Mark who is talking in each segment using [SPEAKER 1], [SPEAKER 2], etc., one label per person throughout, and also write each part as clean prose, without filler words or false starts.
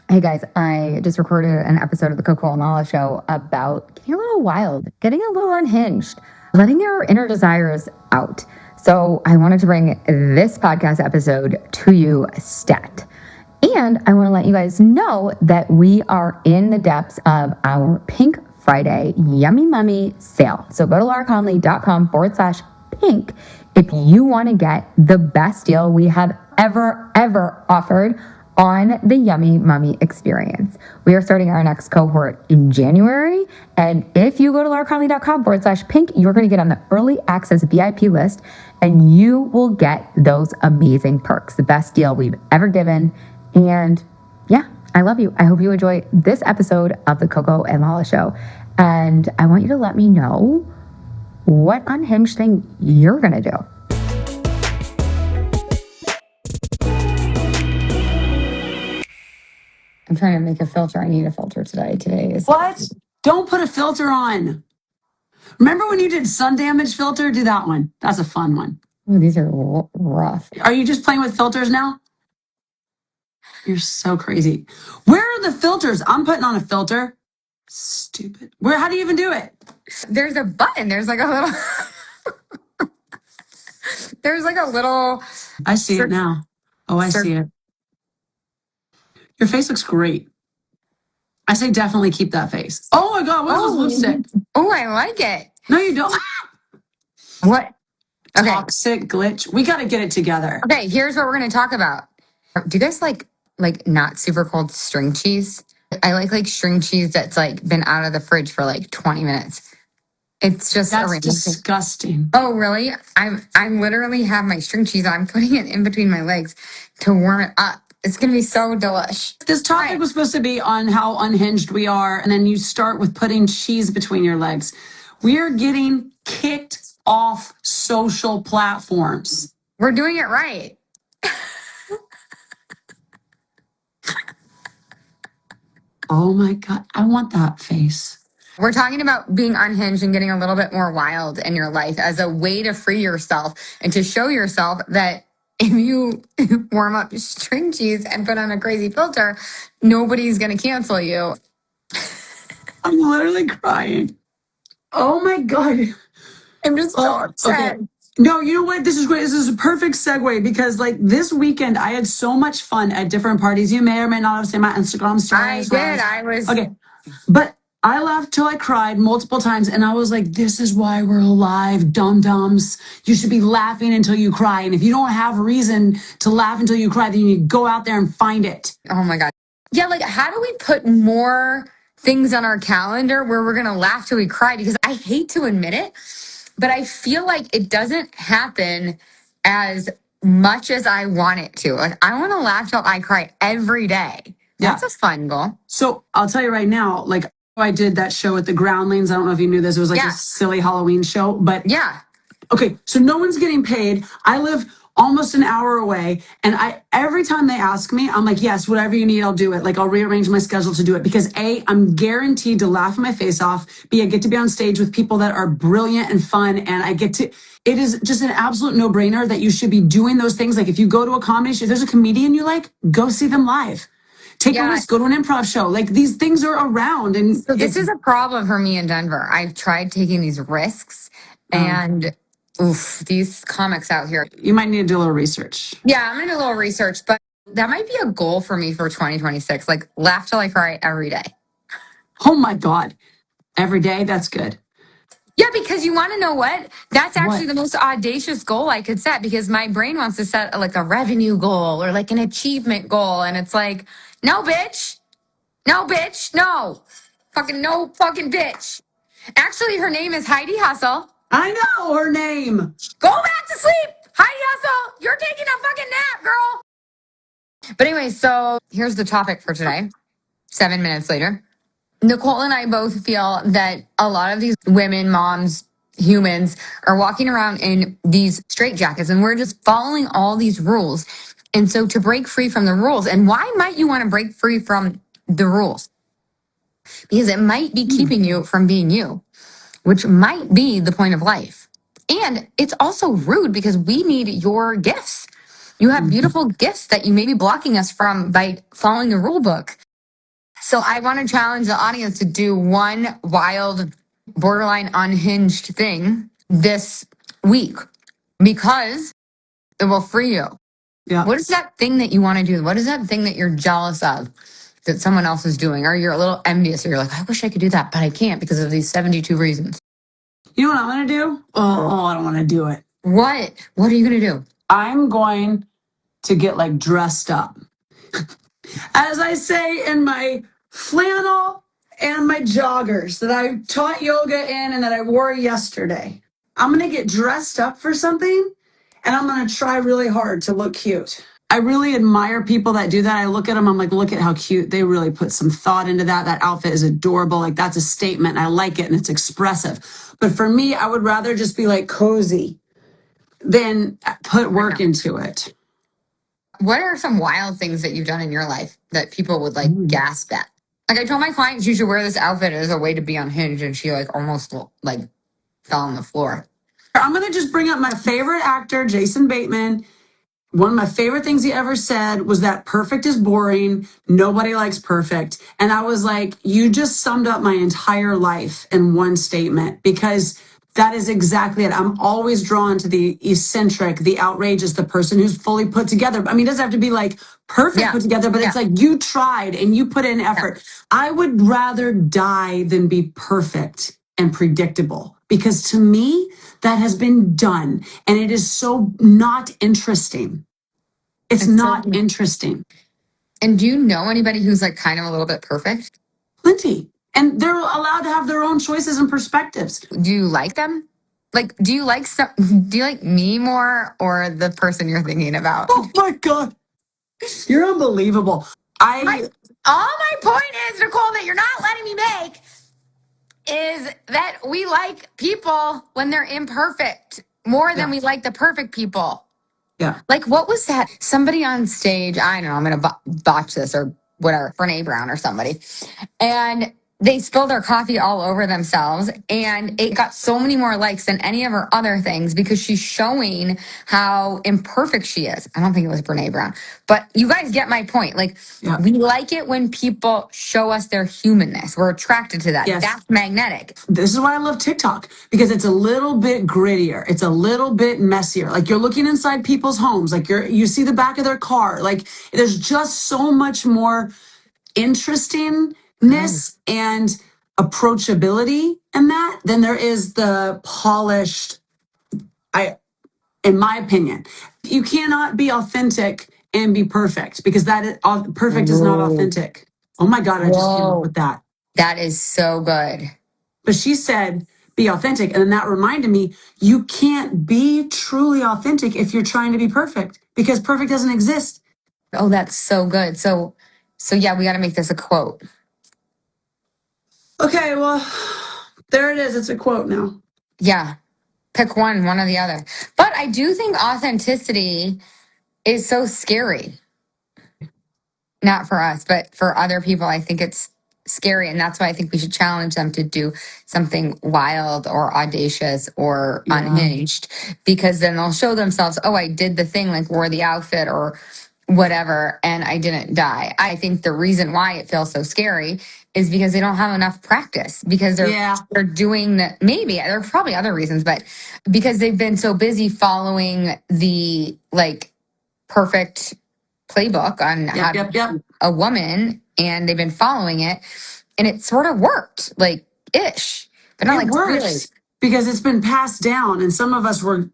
[SPEAKER 1] Hey guys, I just recorded an episode of the Coco Lala Show about getting a little wild, getting a little unhinged, letting your inner desires out. So I wanted to bring this podcast episode to you stat. And I want to let you guys know that we are in the depths of our Pink Friday Yummy Mummy sale. So go to lauraconley.com/pink if you want to get the best deal we have ever offered on the Yummy Mummy experience. We are starting our next cohort in January. And if you go to lauraconley.com/pink, you're going to get on the early access VIP list and you will get those amazing perks. The best deal we've ever given. And yeah, I love you. I hope you enjoy this episode of the Coco and Lala Show. And I want you to let me know what unhinged thing you're going to do. I'm trying to make a filter. I need a filter today. Today is...
[SPEAKER 2] What? Don't put a filter on. Remember when you did sun damage filter? Do that one. That's a fun one.
[SPEAKER 1] Ooh, these are rough.
[SPEAKER 2] Are you just playing with filters now? You're so crazy. Where are the filters? I'm putting on a filter. Stupid. How do you even do it?
[SPEAKER 1] There's a button. There's like a little... There's like a little...
[SPEAKER 2] I see it now. Oh, I see it. Your face looks great. I say definitely keep that face. Oh my God, what is this lipstick?
[SPEAKER 1] Oh, I like it.
[SPEAKER 2] No, you don't.
[SPEAKER 1] What? Okay.
[SPEAKER 2] Toxic glitch. We got to get it together.
[SPEAKER 1] Okay, here's what we're going to talk about. Do you guys like not super cold string cheese? I like string cheese that's like been out of the fridge for like 20 minutes. It's just
[SPEAKER 2] that's disgusting.
[SPEAKER 1] Oh, really? I literally have my string cheese. I'm putting it in between my legs to warm it up. It's going to be so delish.
[SPEAKER 2] This topic was supposed to be on how unhinged we are, and then you start with putting cheese between your legs. We are getting kicked off social platforms.
[SPEAKER 1] We're doing it right.
[SPEAKER 2] Oh my God, I want that face.
[SPEAKER 1] We're talking about being unhinged and getting a little bit more wild in your life as a way to free yourself and to show yourself that if you warm up string cheese and put on a crazy filter, nobody's going to cancel you.
[SPEAKER 2] I'm literally crying. Oh my God.
[SPEAKER 1] I'm just so upset.
[SPEAKER 2] Okay. No, you know what? This is great. This is a perfect segue because like this weekend, I had so much fun at different parties. You may or may not have seen my Instagram stories.
[SPEAKER 1] I did.
[SPEAKER 2] Okay. But I laughed till I cried multiple times. And I was like, this is why we're alive, dum-dums. You should be laughing until you cry. And if you don't have a reason to laugh until you cry, then you need to go out there and find it.
[SPEAKER 1] Oh my God. Yeah, like how do we put more things on our calendar where we're going to laugh till we cry? Because I hate to admit it, but I feel like it doesn't happen as much as I want it to. Like I want to laugh till I cry every day. That's a fun goal.
[SPEAKER 2] So I'll tell you right now, like I did that show at the Groundlings. I don't know if you knew this. It was like a silly Halloween show, but okay. So no one's getting paid. I live almost an hour away. And every time they ask me, I'm like, yes, whatever you need, I'll do it. Like I'll rearrange my schedule to do it because A, I'm guaranteed to laugh my face off. B, I get to be on stage with people that are brilliant and fun. And it is just an absolute no brainer that you should be doing those things. Like if you go to a comedy show, if there's a comedian you like, go see them live. Take a risk, go to an improv show. Like these things are around. And
[SPEAKER 1] so this is a problem for me in Denver. I've tried taking these risks and these comics out here.
[SPEAKER 2] You might need to do a little research.
[SPEAKER 1] Yeah, I'm going to do a little research, but that might be a goal for me for 2026. Like laugh till I cry every day.
[SPEAKER 2] Oh my God. Every day? That's good.
[SPEAKER 1] Yeah, because you want to know what? That's actually the most audacious goal I could set because my brain wants to set like a revenue goal or like an achievement goal. And it's like, no, bitch. No, bitch. No. No fucking bitch. Actually, her name is Heidi Hustle.
[SPEAKER 2] I know her name.
[SPEAKER 1] Go back to sleep. Heidi Hustle. You're taking a fucking nap, girl. But anyway, so here's the topic for today. 7 minutes later. Nicole and I both feel that a lot of these women, moms, humans are walking around in these straitjackets and we're just following all these rules. And so to break free from the rules, and why might you want to break free from the rules? Because it might be keeping you from being you, which might be the point of life. And it's also rude because we need your gifts. You have beautiful gifts that you may be blocking us from by following the rule book. So I want to challenge the audience to do one wild, borderline unhinged thing this week because it will free you.
[SPEAKER 2] Yeah.
[SPEAKER 1] What is that thing that you want to do? What is that thing that you're jealous of that someone else is doing? Or you're a little envious or you're like, I wish I could do that, but I can't because of these 72 reasons.
[SPEAKER 2] You know what I'm going to do? Oh, I don't want to do it.
[SPEAKER 1] What? What are you going to do?
[SPEAKER 2] I'm going to get like dressed up. As I say, in my flannel and my joggers that I taught yoga in and that I wore yesterday. I'm going to get dressed up for something and I'm going to try really hard to look cute. I really admire people that do that. I look at them, I'm like, look at how cute. They really put some thought into that. That outfit is adorable. Like, that's a statement. I like it and it's expressive. But for me, I would rather just be like cozy than put work into it.
[SPEAKER 1] What are some wild things that you've done in your life that people would like gasp at? Like, I told my clients you should wear this outfit as a way to be unhinged, and she like almost like fell on the floor.
[SPEAKER 2] I'm going to just bring up my favorite actor, Jason Bateman. One of my favorite things he ever said was that perfect is boring. Nobody likes perfect. And I was like, you just summed up my entire life in one statement, because that is exactly it. I'm always drawn to the eccentric, the outrageous, the person who's fully put together. I mean, it doesn't have to be like perfect put together, but it's like you tried and you put in effort. I would rather die than be perfect and predictable, because to me, that has been done and it is so not interesting. It's not interesting.
[SPEAKER 1] And do you know anybody who's like kind of a little bit perfect?
[SPEAKER 2] Plenty. And they're allowed to have their own choices and perspectives.
[SPEAKER 1] Do you like them? Like, do you like me more or the person you're thinking about?
[SPEAKER 2] Oh my God. You're unbelievable.
[SPEAKER 1] All my point is, Nicole, that you're not letting me make is that we like people when they're imperfect more than we like the perfect people.
[SPEAKER 2] Yeah.
[SPEAKER 1] Like, what was that? Somebody on stage, I don't know, I'm going to botch this or whatever, Brene Brown or somebody. And they spilled their coffee all over themselves. And it got so many more likes than any of her other things because she's showing how imperfect she is. I don't think it was Brene Brown, but you guys get my point. Like, we like it when people show us their humanness. We're attracted to that. Yes. That's magnetic.
[SPEAKER 2] This is why I love TikTok, because it's a little bit grittier. It's a little bit messier. Like, you're looking inside people's homes. Like, you see the back of their car. Like, there's just so much more interestingness and approachability in that than there is the polished. In my opinion, you cannot be authentic and be perfect, because that is, perfect is not authentic. Oh my God, I just came up with that.
[SPEAKER 1] That is so good.
[SPEAKER 2] But she said, be authentic. And then that reminded me, you can't be truly authentic if you're trying to be perfect, because perfect doesn't exist.
[SPEAKER 1] Oh, that's so good. So yeah, we got to make this a quote.
[SPEAKER 2] Okay, well, there it is. It's a quote now.
[SPEAKER 1] Yeah. Pick one or the other. But I do think authenticity is so scary. Not for us, but for other people, I think it's scary. And that's why I think we should challenge them to do something wild or audacious or unhinged, because then they'll show themselves, oh, I did the thing, like wore the outfit or whatever, and I didn't die. I think the reason why it feels so scary is because they don't have enough practice, because they're doing maybe there are probably other reasons, but because they've been so busy following the like perfect playbook on how to be a woman, and they've been following it and it sort of worked, like ish, but not like really,
[SPEAKER 2] because it's been passed down and some of us were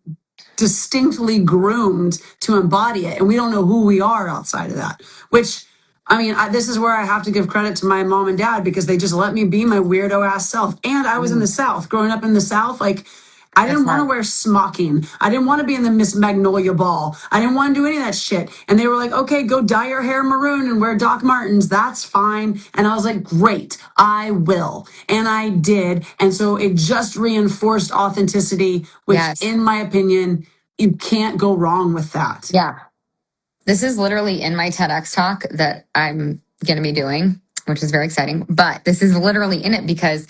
[SPEAKER 2] distinctly groomed to embody it, and we don't know who we are outside of that. Which, I mean, this is where I have to give credit to my mom and dad, because they just let me be my weirdo ass self. And I was in the South, growing up in the South, like I didn't want to wear smocking. I didn't want to be in the Miss Magnolia Ball. I didn't want to do any of that shit. And they were like, okay, go dye your hair maroon and wear Doc Martens. That's fine. And I was like, great, I will. And I did. And so it just reinforced authenticity, which in my opinion, you can't go wrong with that.
[SPEAKER 1] Yeah. This is literally in my TEDx talk that I'm going to be doing, which is very exciting. But this is literally in it because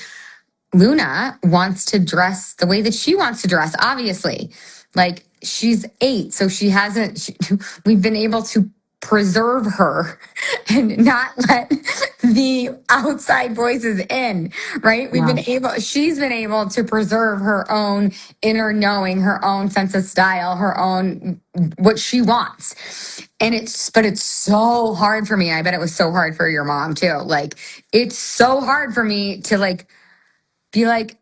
[SPEAKER 1] Luna wants to dress the way that she wants to dress, obviously. Like, she's 8, so we've been able to preserve her and not let the outside voices in, right? She's been able to preserve her own inner knowing, her own sense of style, her own, what she wants. But it's so hard for me. I bet it was so hard for your mom too. Like, it's so hard for me to like, be like,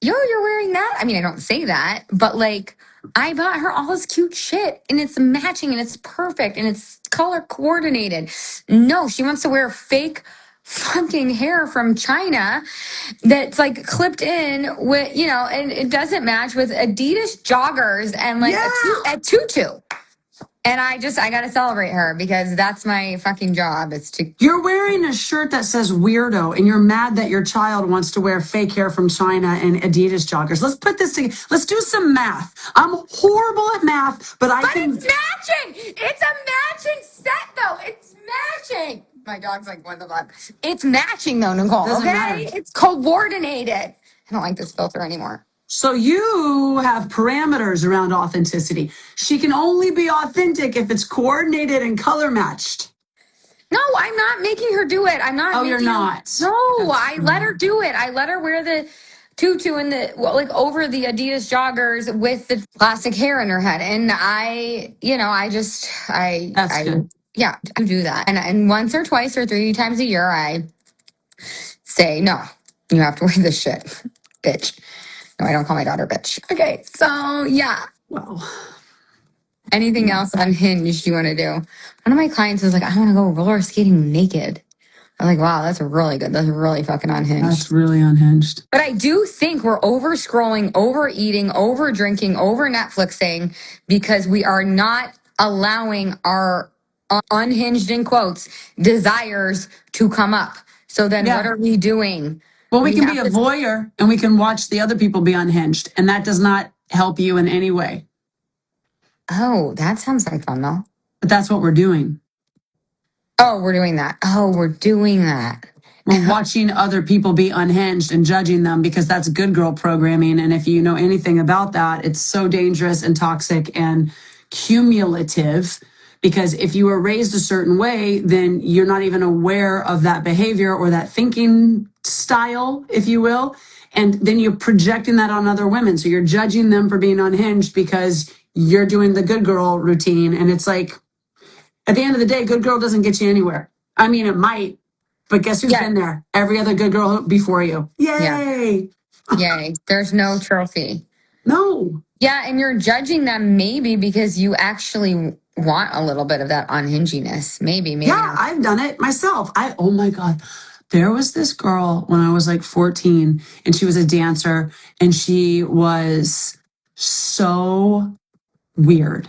[SPEAKER 1] yo, you're wearing that? I mean, I don't say that, but like, I bought her all this cute shit and it's matching and it's perfect and it's color coordinated. No, she wants to wear fake fucking hair from China that's like clipped in with, and it doesn't match with Adidas joggers and like a tutu. And I got to celebrate her because that's my fucking job.
[SPEAKER 2] You're wearing a shirt that says weirdo and you're mad that your child wants to wear fake hair from China and Adidas joggers. Let's put this together. Let's do some math. I'm horrible at math, but
[SPEAKER 1] it's matching. It's a matching set though. It's matching. My dog's like, what the fuck? It's matching though, Nicole.
[SPEAKER 2] Doesn't
[SPEAKER 1] okay?
[SPEAKER 2] Matter.
[SPEAKER 1] It's coordinated. I don't like this filter anymore.
[SPEAKER 2] So you have parameters around authenticity. She can only be authentic if it's coordinated and color matched.
[SPEAKER 1] No, I'm not making her do it. I'm not.
[SPEAKER 2] Oh, you're not.
[SPEAKER 1] No, I let her do it. I let her wear the tutu and over the Adidas joggers with the plastic hair in her head. And
[SPEAKER 2] That's good.
[SPEAKER 1] Yeah, I do that. And once or twice or 3 times a year, I say, no, you have to wear this shit, bitch. No, I don't call my daughter bitch. Okay, so yeah.
[SPEAKER 2] Well,
[SPEAKER 1] anything else unhinged you want to do? One of my clients was like, I want to go roller skating naked. I'm like, wow, that's really good. That's really fucking unhinged.
[SPEAKER 2] That's really unhinged.
[SPEAKER 1] But I do think we're over scrolling, overeating, over drinking, over Netflixing because we are not allowing our unhinged, in quotes, desires to come up. So then what are we doing?
[SPEAKER 2] Well, we can be a voyeur and we can watch the other people be unhinged. And that does not help you in any way.
[SPEAKER 1] Oh, that sounds like fun though.
[SPEAKER 2] But that's what we're doing.
[SPEAKER 1] Oh, we're doing that. Oh, we're doing that.
[SPEAKER 2] We're watching other people be unhinged and judging them because that's good girl programming. And if you know anything about that, it's so dangerous and toxic and cumulative. Because if you were raised a certain way, then you're not even aware of that behavior or that thinking style, if you will. And then you're projecting that on other women. So you're judging them for being unhinged because you're doing the good girl routine. And it's like, at the end of the day, good girl doesn't get you anywhere. I mean, it might, but guess who's been there? Every other good girl before you. Yay.
[SPEAKER 1] Yeah. Yay. There's no trophy.
[SPEAKER 2] No.
[SPEAKER 1] Yeah, and you're judging them maybe because you actually want a little bit of that unhinginess. Maybe.
[SPEAKER 2] Yeah, I've done it myself. Oh my God. There was this girl when I was like 14 and she was a dancer and she was so weird.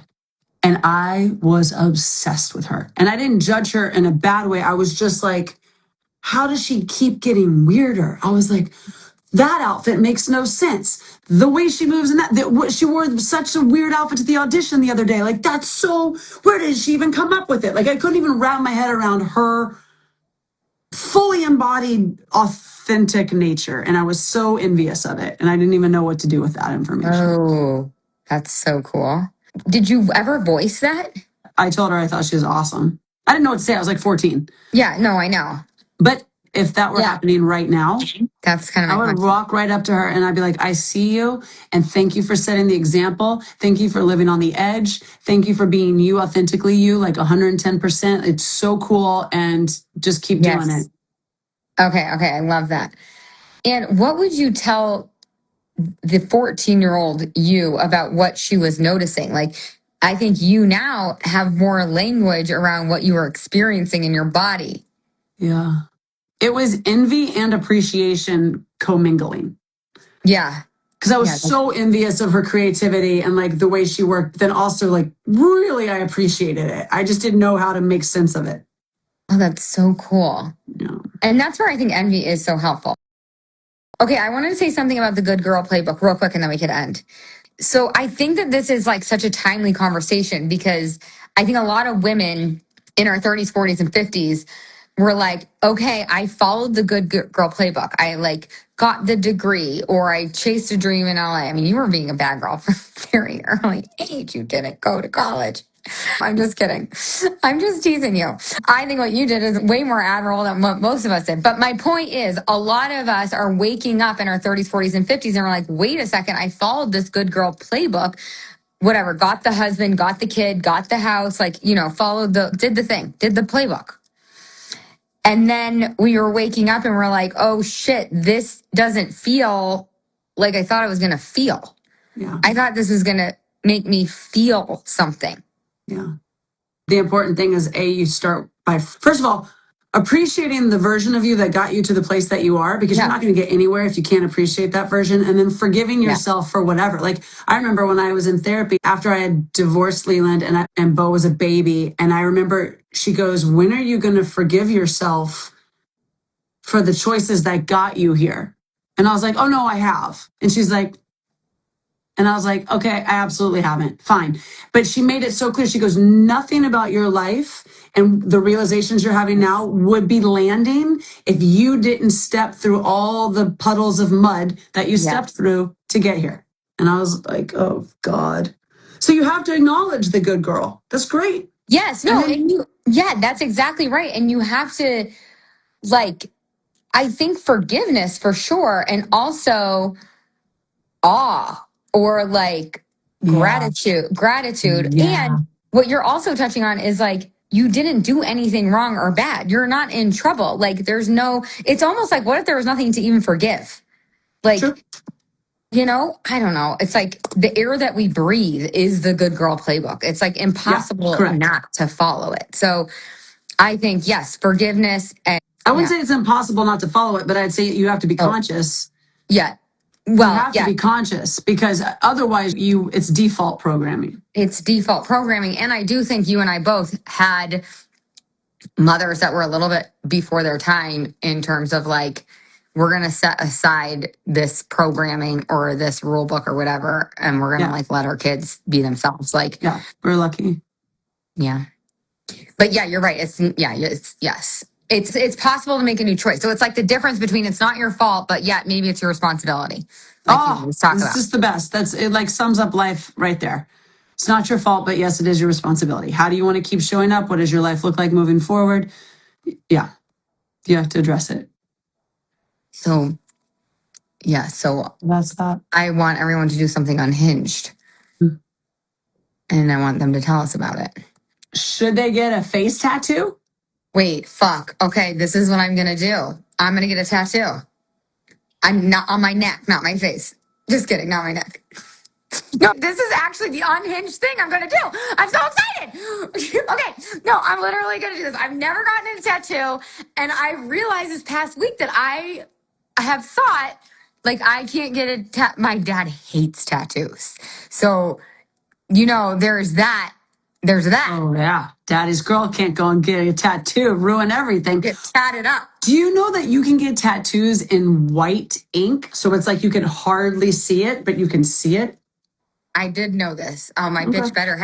[SPEAKER 2] And I was obsessed with her. And I didn't judge her in a bad way. I was just like, how does she keep getting weirder? I was like, that outfit makes no sense. The way she moves in that she wore such a weird outfit to the audition the other day. Like, that's so, where did she even come up with it? Like, I couldn't even wrap my head around her fully embodied, authentic nature. And I was so envious of it. And I didn't even know what to do with that information.
[SPEAKER 1] Oh, that's so cool. Did you ever voice that?
[SPEAKER 2] I told her I thought she was awesome. I didn't know what to say. I was like 14.
[SPEAKER 1] Yeah, no, I know.
[SPEAKER 2] But if that were happening right now,
[SPEAKER 1] that's kind of
[SPEAKER 2] I would walk right up to her and I'd be like, I see you. And thank you for setting the example. Thank you for living on the edge. Thank you for being you, authentically you, like 110%. It's so cool. And just keep doing it.
[SPEAKER 1] Okay. I love that. And what would you tell the 14-year-old you about what she was noticing? Like, I think you now have more language around what you were experiencing in your body.
[SPEAKER 2] Yeah. It was envy and appreciation commingling.
[SPEAKER 1] Yeah.
[SPEAKER 2] Because I was so envious of her creativity and like the way she worked. Then also like really I appreciated it. I just didn't know how to make sense of it.
[SPEAKER 1] Oh, that's so cool.
[SPEAKER 2] Yeah.
[SPEAKER 1] And that's where I think envy is so helpful. Okay, I wanted to say something about the Good Girl Playbook real quick and then we could end. So I think that this is like such a timely conversation because I think a lot of women in our 30s, 40s, and 50s were like, okay, I followed the Good Girl Playbook. I like got the degree or I chased a dream in LA. I mean, you were being a bad girl from a very early age. You didn't go to college. I'm just kidding. I'm just teasing you. I think what you did is way more admirable than what most of us did. But my point is, a lot of us are waking up in our 30s, 40s, and 50s, and we're like, wait a second, I followed this good girl playbook, whatever, got the husband, got the kid, got the house, like, did the thing, did the playbook. And then we were waking up and we're like, oh shit, this doesn't feel like I thought it was going to feel.
[SPEAKER 2] Yeah.
[SPEAKER 1] I thought this was going to make me feel something.
[SPEAKER 2] Yeah. The important thing is, you start by, first of all, appreciating the version of you that got you to the place that you are, because you're not going to get anywhere if you can't appreciate that version. And then forgiving yourself for whatever. Like, I remember when I was in therapy after I had divorced Leland and Bo was a baby. And I remember she goes, when are you going to forgive yourself for the choices that got you here? And I was like, oh no, I have. And she's like, and I was like, okay, I absolutely haven't. Fine. But she made it so clear. She goes, nothing about your life and the realizations you're having now would be landing if you didn't step through all the puddles of mud that you stepped through to get here. And I was like, oh God. So you have to acknowledge the good girl. That's great.
[SPEAKER 1] Yes. No. That's exactly right. And you have to, like, I think forgiveness for sure. And also awe. Or like gratitude. Yeah. And what you're also touching on is like, you didn't do anything wrong or bad. You're not in trouble. Like it's almost like, what if there was nothing to even forgive? Like, I don't know. It's like the air that we breathe is the good girl playbook. It's like impossible not to follow it. So I think, yes, forgiveness. And
[SPEAKER 2] I wouldn't say it's impossible not to follow it, but I'd say you have to be conscious.
[SPEAKER 1] Yeah.
[SPEAKER 2] Well, you have to be conscious, because otherwise it's default programming.
[SPEAKER 1] It's default programming. And I do think you and I both had mothers that were a little bit before their time in terms of like, we're going to set aside this programming or this rule book or whatever, and we're going to like let our kids be themselves. Like,
[SPEAKER 2] yeah, we're lucky.
[SPEAKER 1] Yeah. But yeah, you're right. It's possible to make a new choice. So it's like the difference between it's not your fault, but yet maybe it's your responsibility. Like
[SPEAKER 2] it's just the best. It like sums up life right there. It's not your fault, but yes, it is your responsibility. How do you want to keep showing up? What does your life look like moving forward? Yeah. You have to address it.
[SPEAKER 1] So
[SPEAKER 2] that's that.
[SPEAKER 1] I want everyone to do something unhinged. And I want them to tell us about it.
[SPEAKER 2] Should they get a face tattoo?
[SPEAKER 1] Wait, fuck. Okay, this is what I'm going to do. I'm going to get a tattoo. I'm not on my neck, not my face. Just kidding, not my neck. No, this is actually the unhinged thing I'm going to do. I'm so excited. Okay, no, I'm literally going to do this. I've never gotten a tattoo. And I realized this past week that I have thought, like, I can't get a tattoo. My dad hates tattoos. So, there's that. There's that.
[SPEAKER 2] Oh, yeah. Daddy's girl can't go and get a tattoo, ruin everything.
[SPEAKER 1] Get tatted up.
[SPEAKER 2] Do you know that you can get tattoos in white ink? So it's like you can hardly see it, but you can see it.
[SPEAKER 1] I did know this. Oh, my bitch better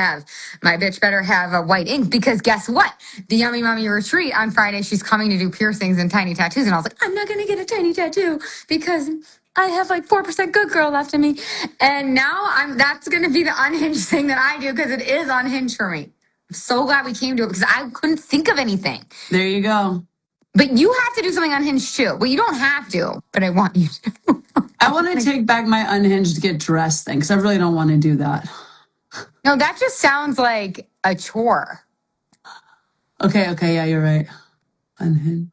[SPEAKER 1] have a white ink, because guess what? The Yummy Mommy retreat on Friday, she's coming to do piercings and tiny tattoos. And I was like, I'm not going to get a tiny tattoo because I have like 4% good girl left in me. And now that's going to be the unhinged thing that I do, because it is unhinged for me. I'm so glad we came to it, because I couldn't think of anything.
[SPEAKER 2] There you go.
[SPEAKER 1] But you have to do something unhinged too. Well, you don't have to, but I want you to.
[SPEAKER 2] I want to take back my unhinged get dressed thing, because I really don't want to do that.
[SPEAKER 1] No, that just sounds like a chore.
[SPEAKER 2] Okay, yeah, you're right. Unhinged.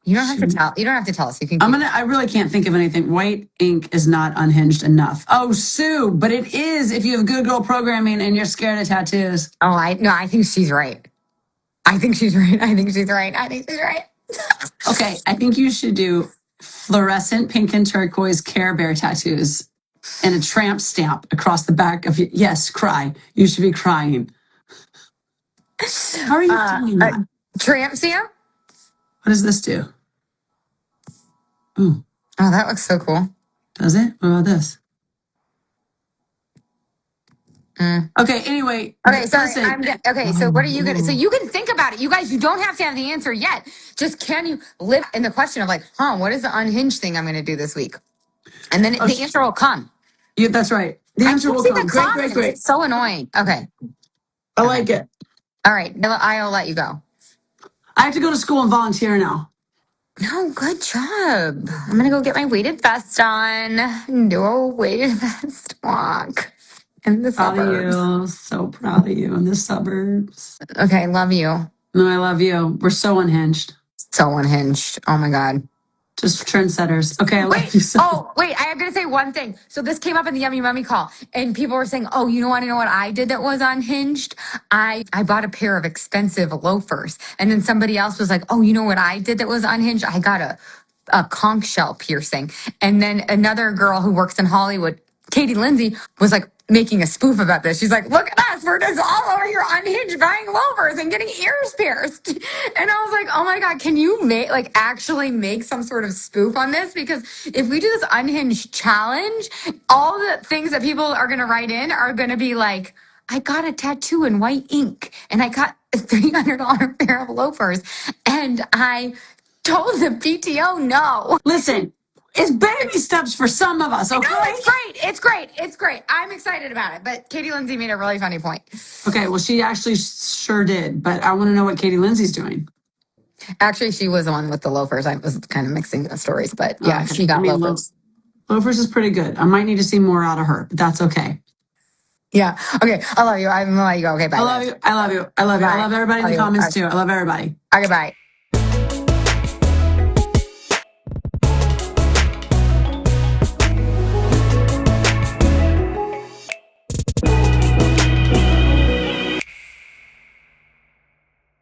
[SPEAKER 1] You don't have to tell. You don't have to tell us. You can.
[SPEAKER 2] I really can't think of anything. White ink is not unhinged enough. Oh, Sue, but it is if you have good girl programming and you're scared of tattoos.
[SPEAKER 1] Oh, I think she's right. I think she's right.
[SPEAKER 2] Okay, I think you should do fluorescent pink and turquoise Care Bear tattoos and a tramp stamp across the back of you. Yes, cry. You should be crying. How are you doing that?
[SPEAKER 1] Tramp stamp?
[SPEAKER 2] What does this do? Ooh.
[SPEAKER 1] Oh, that looks so cool.
[SPEAKER 2] Does it? What about this? Okay, anyway.
[SPEAKER 1] Okay, sorry. So what are you going to... So you can think about it. You guys, you don't have to have the answer yet. Just can you live in the question of like, what is the unhinged thing I'm going to do this week? And then the answer will come.
[SPEAKER 2] Yeah, that's right. The answer will come. Great.
[SPEAKER 1] It's so annoying. Okay.
[SPEAKER 2] I like it.
[SPEAKER 1] All right. I'll let you go.
[SPEAKER 2] I have to go to school and volunteer now.
[SPEAKER 1] No, good job. I'm going to go get my weighted vest on and do a weighted vest walk in the suburbs.
[SPEAKER 2] Proud of you. So proud of you in the suburbs.
[SPEAKER 1] Okay. Love you.
[SPEAKER 2] No, I love you. We're so unhinged.
[SPEAKER 1] So unhinged. Oh my God.
[SPEAKER 2] Just trendsetters. Okay, I love you so.
[SPEAKER 1] Oh, wait, I am going to say one thing. So this came up in the Yummy Mummy call, and people were saying, oh, you want to know what I did that was unhinged? I bought a pair of expensive loafers. And then somebody else was like, oh, you know what I did that was unhinged? I got a conch shell piercing. And then another girl who works in Hollywood, Katie Lindsay, was like making a spoof about this. She's like, look at us. We're just all over here unhinged buying loafers and getting ears pierced. And I was like, oh my God, can you actually make some sort of spoof on this? Because if we do this unhinged challenge, all the things that people are going to write in are going to be like, I got a tattoo in white ink and I got a $300 pair of loafers. And I told the PTO no.
[SPEAKER 2] Listen, it's baby steps for some of us, okay?
[SPEAKER 1] No, it's great. It's great. It's great. I'm excited about it. But Katie Lindsay made a really funny point.
[SPEAKER 2] Okay, well, she actually sure did. But I want to know what Katie Lindsay's doing.
[SPEAKER 1] Actually, she was the one with the loafers. I was kind of mixing the stories. But yeah, she got loafers.
[SPEAKER 2] Loafers is pretty good. I might need to see more out of her, but that's okay.
[SPEAKER 1] Yeah. Okay. I love you. I'm going to let you go. Okay, bye.
[SPEAKER 2] I love you. I love you. I love you. I love everybody in the comments too. I love everybody.
[SPEAKER 1] Okay, bye.